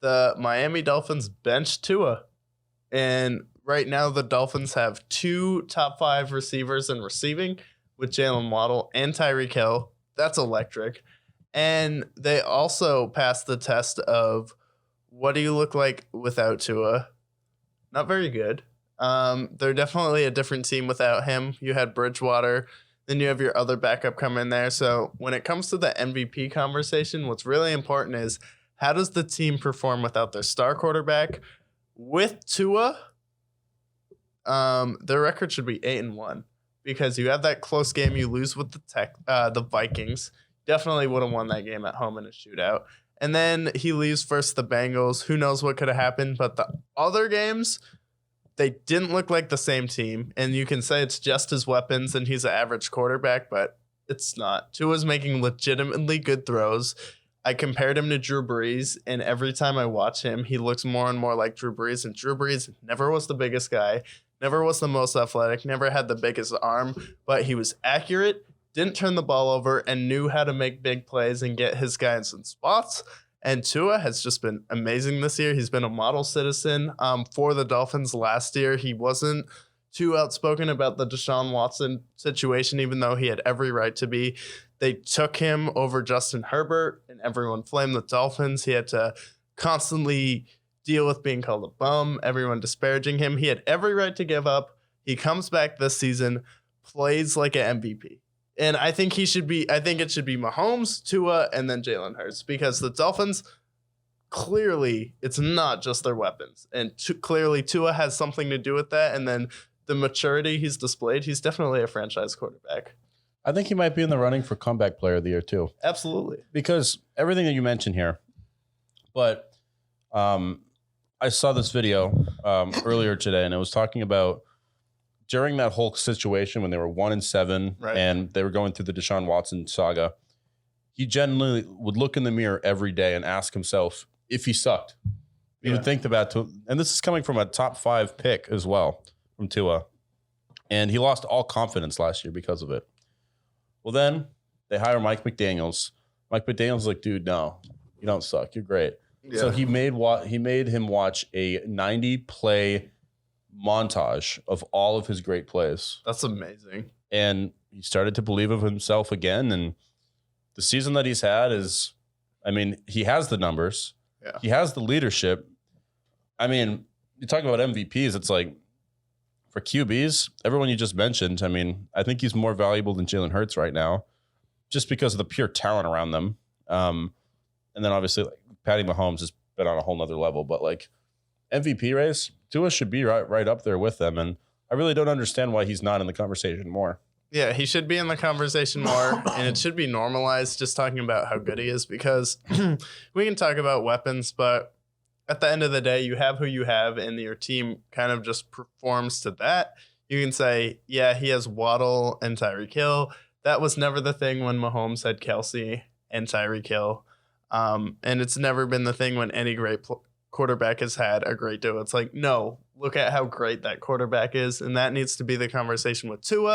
the Miami Dolphins benched Tua. And right now the Dolphins have 2 top 5 receivers in receiving with Jalen Waddle and Tyreek Hill. That's electric. And they also passed the test of what do you look like without Tua? Not very good. They're definitely a different team without him. You had Bridgewater. Then you have your other backup come in there. So when it comes to the MVP conversation, what's really important is how does the team perform without their star quarterback? With Tua, their record should be 8-1 because you have that close game you lose with the Vikings. Definitely would have won that game at home in a shootout. And then he leaves first the Bengals. Who knows what could have happened? But the other games, they didn't look like the same team. And you can say it's just his weapons and he's an average quarterback, but it's not. Tua's making legitimately good throws. I compared him to Drew Brees, and every time I watch him, he looks more and more like Drew Brees. And Drew Brees never was the biggest guy, never was the most athletic, never had the biggest arm, but he was accurate, didn't turn the ball over, and knew how to make big plays and get his guys in spots. And Tua has just been amazing this year. He's been a model citizen for the Dolphins last year. He wasn't too outspoken about the Deshaun Watson situation, even though he had every right to be. They took him over Justin Herbert, and everyone flamed the Dolphins. He had to constantly deal with being called a bum, everyone disparaging him. He had every right to give up. He comes back this season, plays like an MVP. And I think it should be Mahomes, Tua, and then Jalen Hurts, because the Dolphins, clearly, it's not just their weapons. And clearly, Tua has something to do with that. And then the maturity he's displayed, he's definitely a franchise quarterback. I think he might be in the running for comeback player of the year, too. Absolutely. Because everything that you mentioned here, but I saw this video earlier today, and it was talking about during that whole situation when they were 1-7 right, and they were going through the Deshaun Watson saga, he genuinely would look in the mirror every day and ask himself if he sucked. He would think about it. And this is coming from a top 5 pick as well from Tua. And he lost all confidence last year because of it. Well, then they hire Mike McDaniels. Mike McDaniels is like, dude, no, you don't suck. You're great. Yeah. So he made him watch a 90-play montage of all of his great plays. That's amazing. And he started to believe of himself again. And the season that he's had is, I mean, he has the numbers. Yeah. He has the leadership. I mean, you talk about MVPs, it's like, for QBs, everyone you just mentioned, I mean, I think he's more valuable than Jalen Hurts right now just because of the pure talent around them. And then obviously, like, Patty Mahomes has been on a whole nother level. But, like, MVP race, Tua should be right up there with them. And I really don't understand why he's not in the conversation more. Yeah, he should be in the conversation more, and it should be normalized just talking about how good he is because we can talk about weapons, but at the end of the day, you have who you have, and your team kind of just performs to that. You can say, yeah, he has Waddle and Tyreek Hill. That was never the thing when Mahomes had Kelsey and Tyreek Hill. And it's never been the thing when any great quarterback has had a great duo. It's like, no, look at how great that quarterback is, and that needs to be the conversation with Tua.